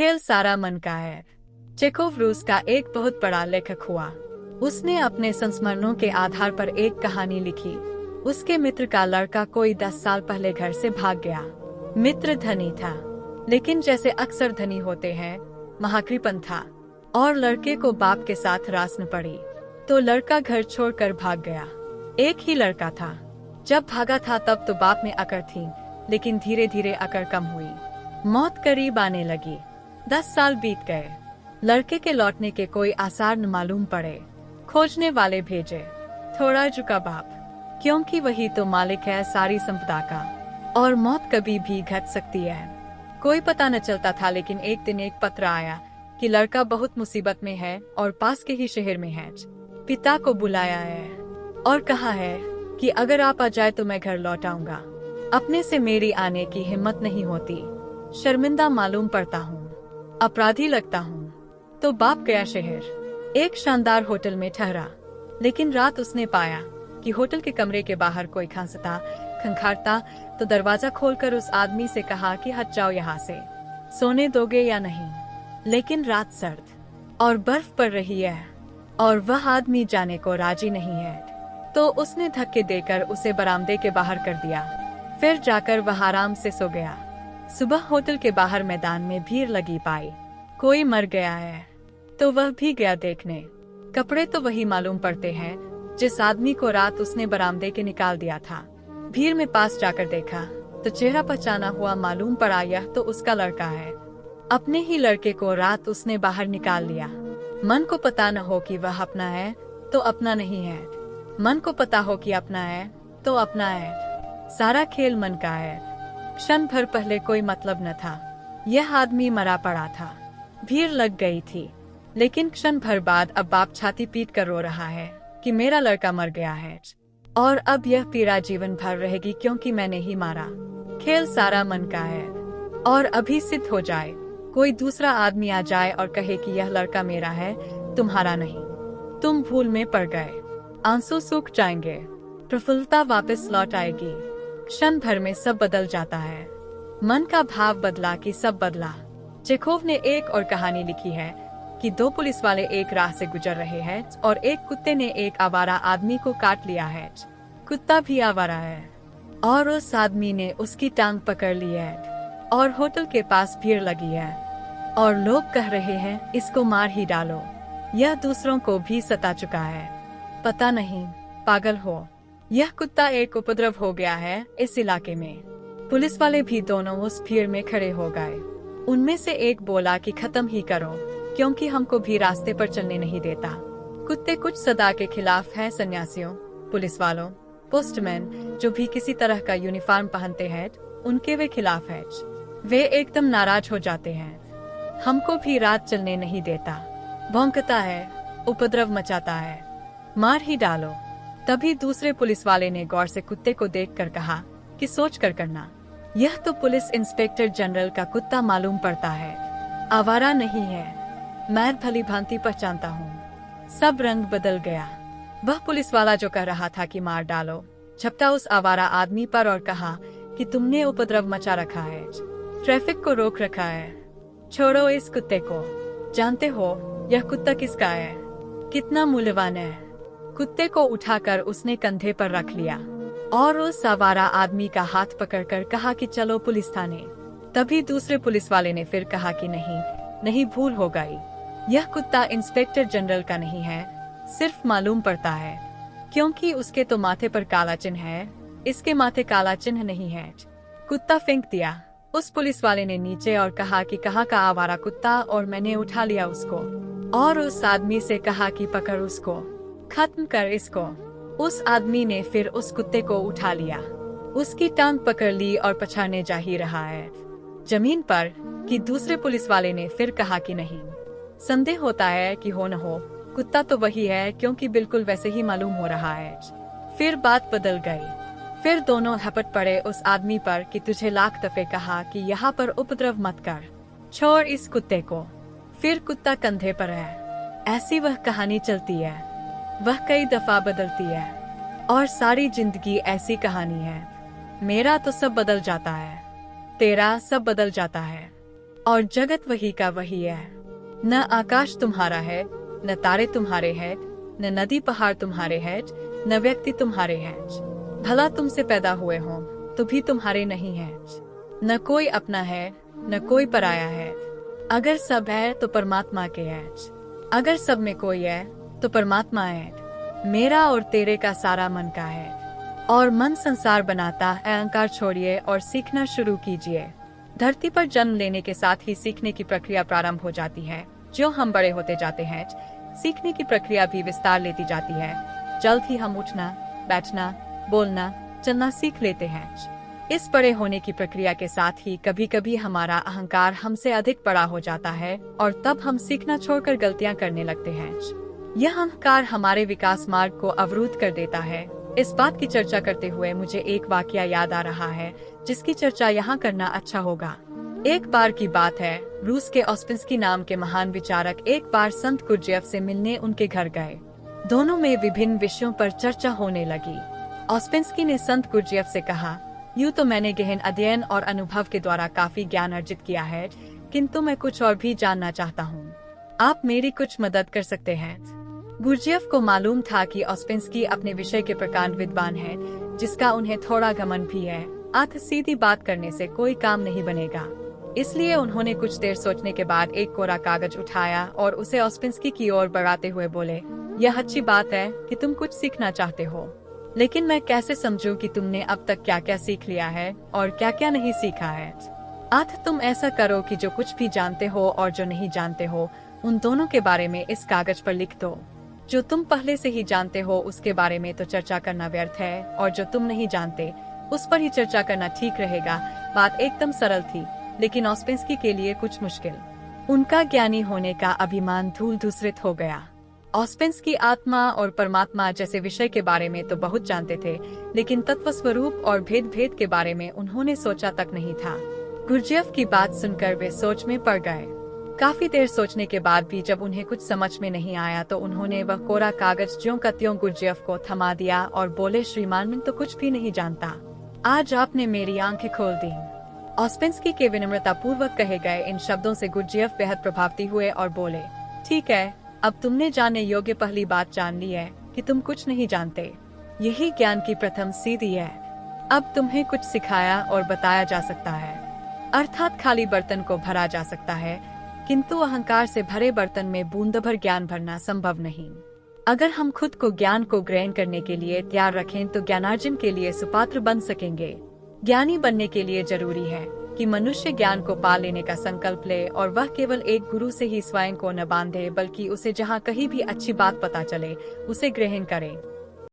खेल सारा मन का है। चेखोव रूस का एक बहुत बड़ा लेखक हुआ। उसने अपने संस्मरणों के आधार पर एक कहानी लिखी। उसके मित्र का लड़का कोई 10 साल पहले घर से भाग गया। मित्र धनी था, लेकिन जैसे अक्सर धनी होते हैं, महाकृपण था और लड़के को बाप के साथ रास न पड़ी, तो लड़का घर छोड़कर भाग गया। एक ही लड़का था। जब भागा था तब तो बाप में अकड़ थी, लेकिन धीरे धीरे अकड़ कम हुई। मौत करीब आने लगी। 10 साल बीत गए। लड़के के लौटने के कोई आसार न मालूम पड़े। खोजने वाले भेजे। थोड़ा झुका बाप, क्योंकि वही तो मालिक है सारी संपदा का, और मौत कभी भी घट सकती है। कोई पता न चलता था, लेकिन एक दिन एक पत्र आया कि लड़का बहुत मुसीबत में है और पास के ही शहर में है। पिता को बुलाया है और कहा है कि अगर आप आ जाए तो मैं घर लौट आऊंगा। अपने से मेरी आने की हिम्मत नहीं होती। शर्मिंदा मालूम पड़ता हूँ, अपराधी लगता हूँ। तो बाप गया शहर। एक शानदार होटल में ठहरा, लेकिन रात उसने पाया कि होटल के कमरे के बाहर कोई खांसता खंखारता, तो दरवाजा खोलकर उस आदमी से कहा कि हट जाओ यहाँ से, सोने दोगे या नहीं। लेकिन रात सर्द और बर्फ पड़ रही है और वह आदमी जाने को राजी नहीं है, तो उसने धक्के देकर उसे बरामदे के बाहर कर दिया। फिर जाकर वह आराम से सो गया। सुबह होटल के बाहर मैदान में भीड़ लगी पाई। कोई मर गया है, तो वह भी गया देखने। कपड़े तो वही मालूम पड़ते हैं जिस आदमी को रात उसने बरामदे के निकाल दिया था। भीड़ में पास जाकर देखा तो चेहरा पहचाना हुआ मालूम पड़ा, यह तो उसका लड़का है। अपने ही लड़के को रात उसने बाहर निकाल लिया। मन को पता न हो कि वह अपना है तो अपना नहीं है, मन को पता हो कि अपना है तो अपना है। सारा खेल मन का है। क्षण भर पहले कोई मतलब न था। यह आदमी मरा पड़ा था। भीड़ लग गई थी, लेकिन क्षण भर बाद अब बाप छाती पीट कर रो रहा है कि मेरा लड़का मर गया है और अब यह पीड़ा जीवन भर रहेगी, क्योंकि मैंने ही मारा। खेल सारा मन का है। और अभी सिद्ध हो जाए, कोई दूसरा आदमी आ जाए और कहे कि यह लड़का मेरा है, तुम्हारा नहीं, तुम भूल में पड़ गए, आंसू सूख जाएंगे, प्रफुल्लता वापस लौट आएगी। क्षण भर में सब बदल जाता है। मन का भाव बदला कि सब बदला। चेखोव ने एक और कहानी लिखी है कि 2 पुलिस वाले एक राह से गुजर रहे हैं और एक कुत्ते ने एक आवारा आदमी को काट लिया है। कुत्ता भी आवारा है और उस आदमी ने उसकी टांग पकड़ ली है और होटल के पास भीड़ लगी है और लोग कह रहे हैं इसको मार ही डालो, यह दूसरों को भी सता चुका है। पता नहीं पागल हो, यह कुत्ता एक उपद्रव हो गया है इस इलाके में। पुलिस वाले भी दोनों उस भीड़ में खड़े हो गए। उनमें से एक बोला कि खत्म ही करो, क्योंकि हमको भी रास्ते पर चलने नहीं देता। कुत्ते कुछ सदा के खिलाफ हैं। सन्यासियों, पुलिस वालों, पोस्टमैन जो भी किसी तरह का यूनिफॉर्म पहनते हैं, उनके वे खिलाफ है। वे एकदम नाराज हो जाते हैं। हमको भी रात चलने नहीं देता, भौंकता है, उपद्रव मचाता है, मार ही डालो। तभी दूसरे पुलिस वाले ने गौर से कुत्ते को देखकर कहा कि सोच कर करना, यह तो पुलिस इंस्पेक्टर जनरल का कुत्ता मालूम पड़ता है, आवारा नहीं है। मैं भली भांति पहचानता हूँ। सब रंग बदल गया। वह पुलिस वाला जो कह रहा था कि मार डालो, झपटा उस आवारा आदमी पर और कहा कि तुमने उपद्रव मचा रखा है, ट्रैफिक को रोक रखा है, छोड़ो इस कुत्ते को। जानते हो यह कुत्ता किसका है, कितना मूल्यवान है। कुत्ते को उठाकर उसने कंधे पर रख लिया और उस आवारा आदमी का हाथ पकड़कर कहा कि चलो पुलिस थाने। तभी दूसरे पुलिस वाले ने फिर कहा कि नहीं नहीं, भूल हो गई, यह कुत्ता इंस्पेक्टर जनरल का नहीं है, सिर्फ मालूम पड़ता है, क्योंकि उसके तो माथे पर काला चिन्ह है, इसके माथे काला चिन्ह नहीं है। कुत्ता फेंक दिया। उस पुलिस वाले ने नीचे और कहा कि कहाँ का आवारा कुत्ता, और मैंने उठा लिया उसको और उस आदमी से कहा कि पकड़ उसको, खत्म कर इसको। उस आदमी ने फिर उस कुत्ते को उठा लिया, उसकी टांग पकड़ ली और पछाड़ने जा ही रहा है जमीन पर कि दूसरे पुलिस वाले ने फिर कहा कि नहीं, संदेह होता है कि हो न हो कुत्ता तो वही है, क्योंकि बिल्कुल वैसे ही मालूम हो रहा है। फिर बात बदल गई। फिर दोनों झपट पड़े उस आदमी पर कि तुझे लाख दफे कहा कि यहाँ पर उपद्रव मत कर, छोड़ इस कुत्ते को। फिर कुत्ता कंधे पर है। ऐसी वह कहानी चलती है। वह कई दफा बदलती है और सारी जिंदगी ऐसी कहानी है। मेरा तो सब बदल जाता है, तेरा सब बदल जाता है। और जगत वही का वही है। न आकाश तुम्हारा है, न तारे तुम्हारे हैं, न नदी पहाड़ तुम्हारे हैं, न व्यक्ति तुम्हारे हैं। भला तुमसे पैदा हुए हों तो भी तुम्हारे नहीं हैं। न कोई अपना है, न कोई पराया है। अगर सब है तो परमात्मा के है। अगर सब में कोई है तो परमात्मा है। मेरा और तेरे का सारा मन का है, और मन संसार बनाता है। अहंकार छोड़िए और सीखना शुरू कीजिए। धरती पर जन्म लेने के साथ ही सीखने की प्रक्रिया प्रारंभ हो जाती है। जो हम बड़े होते जाते हैं, सीखने की प्रक्रिया भी विस्तार लेती जाती है। जल्द ही हम उठना, बैठना, बोलना, चलना सीख लेते हैं। इस बड़े होने की प्रक्रिया के साथ ही कभी कभी हमारा अहंकार हमसे अधिक बड़ा हो जाता है और तब हम सीखना छोड़कर गलतियां करने लगते हैं। यह अहंकार हमारे विकास मार्ग को अवरुद्ध कर देता है। इस बात की चर्चा करते हुए मुझे एक वाकया याद आ रहा है जिसकी चर्चा यहाँ करना अच्छा होगा। एक बार की बात है, रूस के ऑस्पेंस्की नाम के महान विचारक एक बार संत गुरजेफ से मिलने उनके घर गए। दोनों में विभिन्न विषयों पर चर्चा होने लगी। ऑस्पेंस्की ने संत गुरजेफ से कहा, यूँ तो मैंने गहन अध्ययन और अनुभव के द्वारा काफी ज्ञान अर्जित किया है, किंतु मैं कुछ और भी जानना चाहता हूँ। आप मेरी कुछ मदद कर सकते हैं? गुरजेफ को मालूम था कि ऑस्पेंस्की अपने विषय के प्रकांड विद्वान है, जिसका उन्हें थोड़ा घमंड भी है। सीधी बात करने से कोई काम नहीं बनेगा। इसलिए उन्होंने कुछ देर सोचने के बाद एक कोरा कागज उठाया और उसे ऑस्पेंस्की की ओर बढ़ाते हुए बोले, यह अच्छी बात है कि तुम कुछ सीखना चाहते हो, लेकिन मैं कैसे समझूं कि तुमने अब तक क्या क्या सीख लिया है और क्या क्या नहीं सीखा है? तुम ऐसा करो कि जो कुछ भी जानते हो और जो नहीं जानते हो, उन दोनों के बारे में इस कागज पर लिख दो। जो तुम पहले से ही जानते हो उसके बारे में तो चर्चा करना व्यर्थ है, और जो तुम नहीं जानते उस पर ही चर्चा करना ठीक रहेगा। बात एकदम सरल थी, लेकिन ऑस्पेंस्की के लिए कुछ मुश्किल। उनका ज्ञानी होने का अभिमान धूल धूसरित हो गया। ऑस्पेंस्की आत्मा और परमात्मा जैसे विषय के बारे में तो बहुत जानते थे, लेकिन तत्व स्वरूप और भेद भेद के बारे में उन्होंने सोचा तक नहीं था। गुरजेफ की बात सुनकर वे सोच में पड़ गए। काफी देर सोचने के बाद भी जब उन्हें कुछ समझ में नहीं आया तो उन्होंने वह कोरा कागज ज्यों का त्यों गुरजेफ को थमा दिया और बोले, श्रीमान, मैं तो कुछ भी नहीं जानता। आज आपने मेरी आंखें खोल दी। ऑस्पेंस्की के विनम्रता पूर्वक कहे गए इन शब्दों से गुरजेफ बेहद प्रभावित हुए और बोले, ठीक है, अब तुमने जानने योग्य पहली बात जान ली है कि तुम कुछ नहीं जानते। यही ज्ञान की प्रथम सीढ़ी है। अब तुम्हें कुछ सिखाया और बताया जा सकता है, अर्थात खाली बर्तन को भरा जा सकता है, किंतु अहंकार से भरे बर्तन में बूंद भर ज्ञान भरना संभव नहीं। अगर हम खुद को ज्ञान को ग्रहण करने के लिए तैयार रखें तो ज्ञानार्जन के लिए सुपात्र बन सकेंगे। ज्ञानी बनने के लिए जरूरी है कि मनुष्य ज्ञान को पा लेने का संकल्प ले और वह केवल एक गुरु से ही स्वयं को न बांधे, बल्कि उसे जहाँ कहीं भी अच्छी बात पता चले उसे ग्रहण करे।